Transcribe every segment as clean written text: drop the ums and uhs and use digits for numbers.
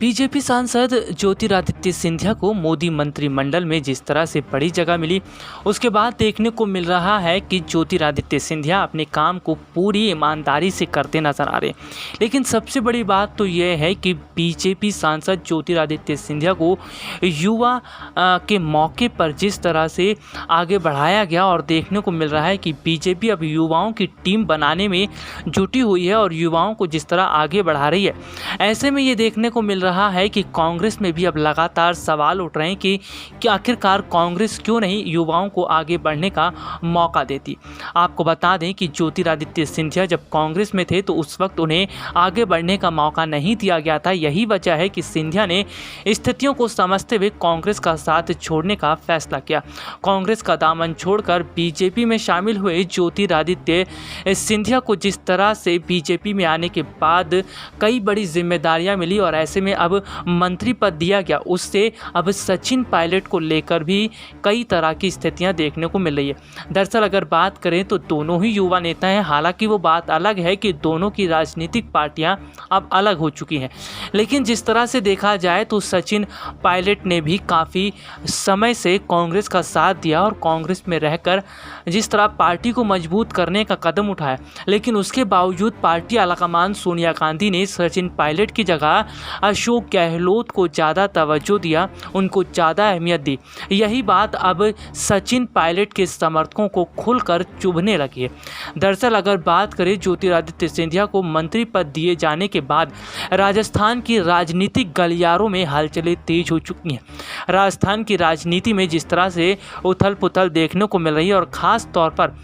BJP सांसद ज्योतिरादित्य सिंधिया को मोदी मंत्रिमंडल में जिस तरह से बड़ी जगह मिली, उसके बाद देखने को मिल रहा है कि ज्योतिरादित्य सिंधिया अपने काम को पूरी ईमानदारी से करते नजर आ रहे। लेकिन सबसे बड़ी बात तो यह है कि बीजेपी सांसद ज्योतिरादित्य सिंधिया को युवा के मौके पर जिस तरह से आगे बढ़ाया गया और देखने को मिल रहा है कि बीजेपी अब युवाओं की टीम बनाने में जुटी हुई है और युवाओं को जिस तरह आगे बढ़ा रही है, ऐसे में ये देखने को मिल रहा है कि कांग्रेस में भी अब लगातार सवाल उठ रहे हैं कि आखिरकार कांग्रेस क्यों नहीं युवाओं को आगे बढ़ने का मौका देती। आपको बता दें कि ज्योतिरादित्य सिंधिया जब कांग्रेस में थे तो उस वक्त उन्हें आगे बढ़ने का मौका नहीं दिया गया था। यही वजह है कि सिंधिया ने स्थितियों को समझते हुए कांग्रेस का साथ छोड़ने का फैसला किया। कांग्रेस का दामन छोड़कर बीजेपी में शामिल हुए ज्योतिरादित्य सिंधिया को जिस तरह से बीजेपी में आने के बाद कई बड़ी जिम्मेदारियां मिली और ऐसे में अब मंत्री पद दिया गया, उससे अब सचिन पायलट को लेकर भी कई तरह की स्थितियां देखने को मिल रही है। दरअसल अगर बात करें तो दोनों ही युवा नेता हैं। हालांकि वो बात अलग है कि दोनों की राजनीतिक पार्टियां अब अलग हो चुकी हैं, लेकिन जिस तरह से देखा जाए तो सचिन पायलट ने भी काफ़ी समय से कांग्रेस का साथ दिया और कांग्रेस में रहकर जिस तरह पार्टी को मजबूत करने का कदम उठाया, लेकिन उसके बावजूद पार्टी आलाकमान सोनिया गांधी ने सचिन पायलट की जगह अशोक गहलोत को ज़्यादा तवज्जो दिया, उनको ज़्यादा अहमियत दी। यही बात अब सचिन पायलट के समर्थकों को खुलकर चुभने लगी है। दरअसल अगर बात करें ज्योतिरादित्य सिंधिया को मंत्री पद दिए जाने के बाद राजस्थान की राजनीतिक गलियारों में हलचलें तेज हो चुकी हैं। राजस्थान की राजनीति में जिस तरह से उथल पुथल देखने को मिल रही है और ख़ास तौर पर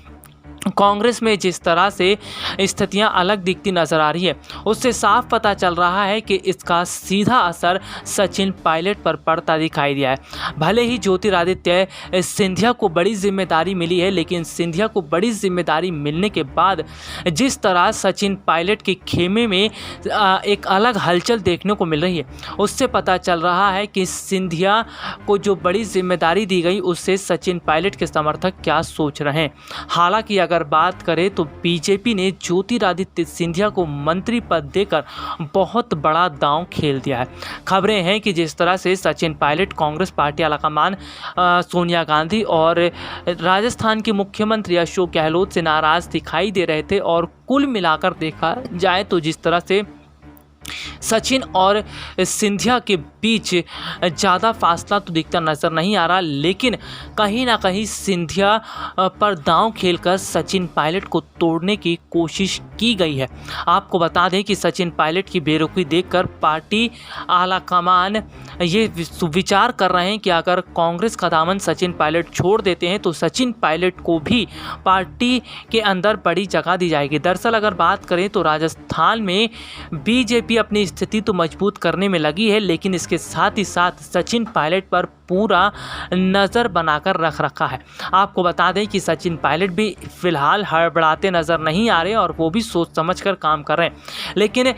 कांग्रेस में जिस तरह से स्थितियां अलग दिखती नजर आ रही है, उससे साफ पता चल रहा है कि इसका सीधा असर सचिन पायलट पर पड़ता दिखाई दिया है। भले ही ज्योतिरादित्य सिंधिया को बड़ी जिम्मेदारी मिली है, लेकिन सिंधिया को बड़ी जिम्मेदारी मिलने के बाद जिस तरह सचिन पायलट के खेमे में एक अलग हलचल देखने को मिल रही है, उससे पता चल रहा है कि सिंधिया को जो बड़ी जिम्मेदारी दी गई उससे सचिन पायलट के समर्थक क्या सोच रहे हैं। हालांकि अगर बात करें तो बीजेपी ने ज्योतिरादित्य सिंधिया को मंत्री पद देकर बहुत बड़ा दांव खेल दिया है। खबरें हैं कि जिस तरह से सचिन पायलट कांग्रेस पार्टी आलाकमान सोनिया गांधी और राजस्थान के मुख्यमंत्री अशोक गहलोत से नाराज दिखाई दे रहे थे और कुल मिलाकर देखा जाए तो जिस तरह से सचिन और सिंधिया के बीच ज़्यादा फासला तो दिखता नज़र नहीं आ रहा, लेकिन कहीं ना कहीं सिंधिया पर दांव खेलकर सचिन पायलट को तोड़ने की कोशिश की गई है। आपको बता दें कि सचिन पायलट की बेरुखी देखकर पार्टी आलाकमान ये विचार कर रहे हैं कि अगर कांग्रेस का दामन सचिन पायलट छोड़ देते हैं तो सचिन पायलट को भी पार्टी के अंदर बड़ी जगह दी जाएगी। दरअसल अगर बात करें तो राजस्थान में बीजेपी अपनी स्थिति तो मजबूत करने में लगी है, लेकिन इसके साथ ही साथ सचिन पायलट पर पूरा नज़र बनाकर रख रखा है। आपको बता दें कि सचिन पायलट भी फिलहाल हड़बड़ाते नज़र नहीं आ रहे और वो भी सोच समझकर काम कर रहे हैं, लेकिन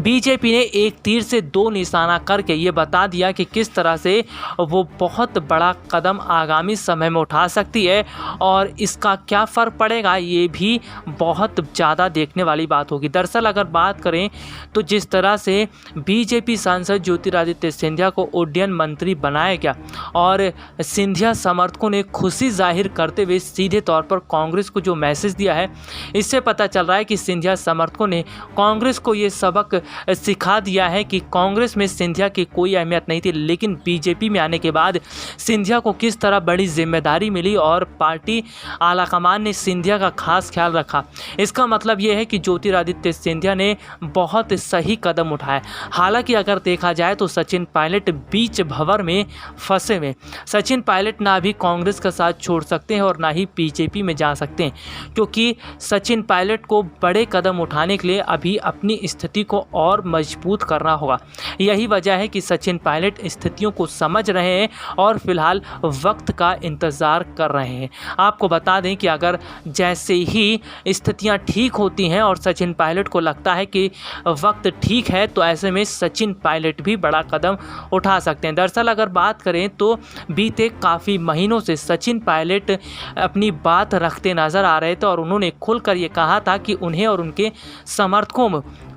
बीजेपी ने एक तीर से दो निशाना करके ये बता दिया कि किस तरह से वो बहुत बड़ा कदम आगामी समय में उठा सकती है और इसका क्या फ़र्क पड़ेगा ये भी बहुत ज़्यादा देखने वाली बात होगी। दरअसल अगर बात करें तो जिस तरह से बीजेपी सांसद ज्योतिरादित्य सिंधिया को उड्डयन मंत्री बनाया गया और सिंधिया समर्थकों ने खुशी जाहिर करते हुए सीधे तौर पर कांग्रेस को जो मैसेज दिया है, इससे पता चल रहा है कि सिंधिया समर्थकों ने कांग्रेस को ये सबक सिखा दिया है कि कांग्रेस में सिंधिया की कोई अहमियत नहीं थी, लेकिन बीजेपी में आने के बाद सिंधिया को किस तरह बड़ी जिम्मेदारी मिली और पार्टी आलाकमान ने सिंधिया का खास ख्याल रखा। इसका मतलब ये है कि ज्योतिरादित्य सिंधिया ने बहुत सही कदम उठाया। हालांकि अगर देखा जाए तो सचिन पायलट बीच भंवर में फंसे हुए। सचिन पायलट ना भी कांग्रेस का साथ छोड़ सकते हैं और ना ही बीजेपी में जा सकते हैं, क्योंकि सचिन पायलट को बड़े कदम उठाने के लिए अभी अपनी स्थिति को और मजबूत करना होगा। यही वजह है कि सचिन पायलट स्थितियों को समझ रहे हैं और फिलहाल वक्त का इंतज़ार कर रहे हैं। आपको बता दें कि अगर जैसे ही स्थितियां ठीक होती हैं और सचिन पायलट को लगता है कि वक्त ठीक है, तो ऐसे में सचिन पायलट भी बड़ा कदम उठा सकते हैं। दरअसल अगर बात करें तो बीते काफ़ी महीनों से सचिन पायलट अपनी बात रखते नज़र आ रहे थे और उन्होंने खुलकर ये कहा था कि उन्हें और उनके समर्थकों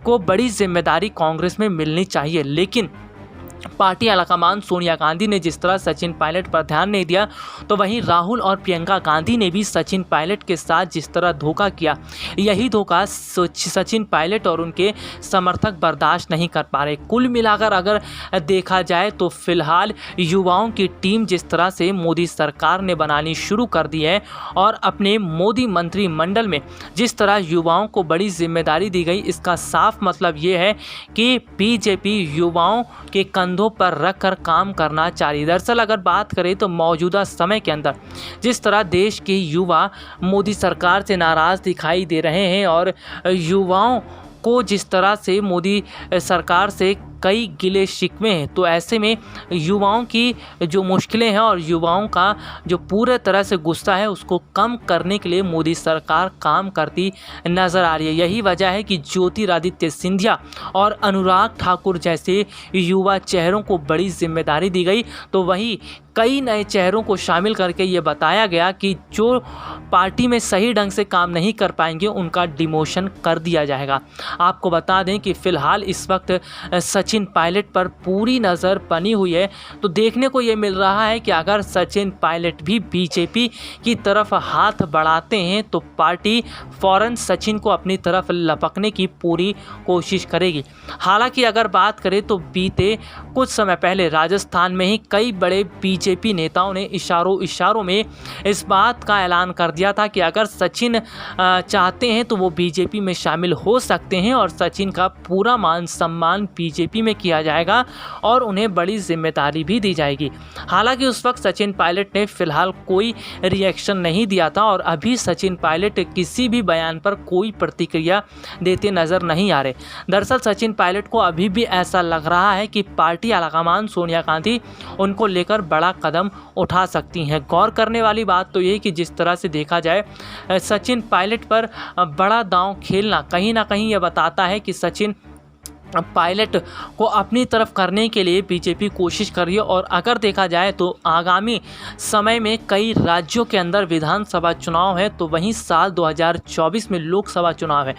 को बड़ी जिम्मेदारी कांग्रेस में मिलनी चाहिए, लेकिन पार्टी आलाकमान सोनिया गांधी ने जिस तरह सचिन पायलट पर ध्यान नहीं दिया, तो वहीं राहुल और प्रियंका गांधी ने भी सचिन पायलट के साथ जिस तरह धोखा किया, यही धोखा सचिन पायलट और उनके समर्थक बर्दाश्त नहीं कर पा रहे। कुल मिलाकर अगर देखा जाए तो फिलहाल युवाओं की टीम जिस तरह से मोदी सरकार ने बनानी शुरू कर दी है और अपने मोदी मंत्रिमंडल में जिस तरह युवाओं को बड़ी जिम्मेदारी दी गई, इसका साफ मतलब ये है कि बीजेपी युवाओं के कंधों पर रखकर काम करना चाहिए। दरअसल अगर बात करें तो मौजूदा समय के अंदर जिस तरह देश के युवा मोदी सरकार से नाराज़ दिखाई दे रहे हैं और युवाओं को जिस तरह से मोदी सरकार से कई गिले शिकवे हैं, तो ऐसे में युवाओं की जो मुश्किलें हैं और युवाओं का जो पूरे तरह से गुस्सा है उसको कम करने के लिए मोदी सरकार काम करती नज़र आ रही है। यही वजह है कि ज्योतिरादित्य सिंधिया और अनुराग ठाकुर जैसे युवा चेहरों को बड़ी जिम्मेदारी दी गई, तो वही कई नए चेहरों को शामिल करके ये बताया गया कि जो पार्टी में सही ढंग से काम नहीं कर पाएंगे उनका डिमोशन कर दिया जाएगा। आपको बता दें कि फ़िलहाल इस वक्त सचिन पायलट पर पूरी नज़र बनी हुई है, तो देखने को ये मिल रहा है कि अगर सचिन पायलट भी बीजेपी की तरफ हाथ बढ़ाते हैं तो पार्टी फ़ौरन सचिन को अपनी तरफ लपकने की पूरी कोशिश करेगी। हालांकि अगर बात करें तो बीते कुछ समय पहले राजस्थान में ही कई बड़े बीजेपी नेताओं ने इशारों में इस बात का ऐलान कर दिया था कि अगर सचिन चाहते हैं तो वो बीजेपी में शामिल हो सकते हैं और सचिन का पूरा मान सम्मान बीजेपी में किया जाएगा और उन्हें बड़ी जिम्मेदारी भी दी जाएगी। हालांकि उस वक्त सचिन पायलट ने फिलहाल कोई रिएक्शन नहीं दिया था और अभी सचिन पायलट किसी भी बयान पर कोई प्रतिक्रिया देते नजर नहीं आ रहे। दरअसल सचिन पायलट को अभी भी ऐसा लग रहा है कि पार्टी आलाकमान सोनिया गांधी उनको लेकर बड़ा कदम उठा सकती हैं। गौर करने वाली बात तो ये कि जिस तरह से देखा जाए सचिन पायलट पर बड़ा दांव खेलना कहीं ना कहीं यह बताता है कि सचिन पायलट को अपनी तरफ करने के लिए बीजेपी कोशिश कर रही है और अगर देखा जाए तो आगामी समय में कई राज्यों के अंदर विधानसभा चुनाव है, तो वहीं साल 2024 में लोकसभा चुनाव है।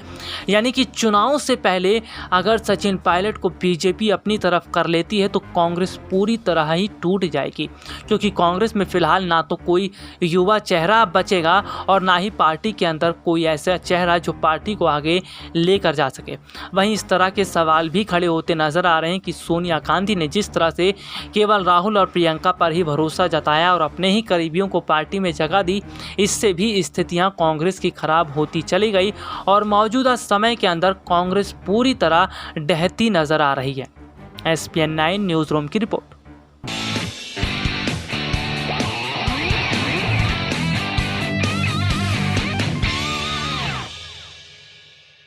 यानी कि चुनाव से पहले अगर सचिन पायलट को बीजेपी अपनी तरफ कर लेती है तो कांग्रेस पूरी तरह ही टूट जाएगी, क्योंकि कांग्रेस में फिलहाल ना तो कोई युवा चेहरा बचेगा और ना ही पार्टी के अंदर कोई ऐसा चेहरा जो पार्टी को आगे लेकर जा सके। वहीं इस तरह के सवाल भी खड़े होते नजर आ रहे हैं कि सोनिया गांधी ने जिस तरह से केवल राहुल और प्रियंका पर ही भरोसा जताया और अपने ही करीबियों को पार्टी में जगह दी, इससे भी स्थितियां कांग्रेस की खराब होती चली गई और मौजूदा समय के अंदर कांग्रेस पूरी तरह ढहती नजर आ रही है। SPN 9 न्यूज़ रूम की रिपोर्ट।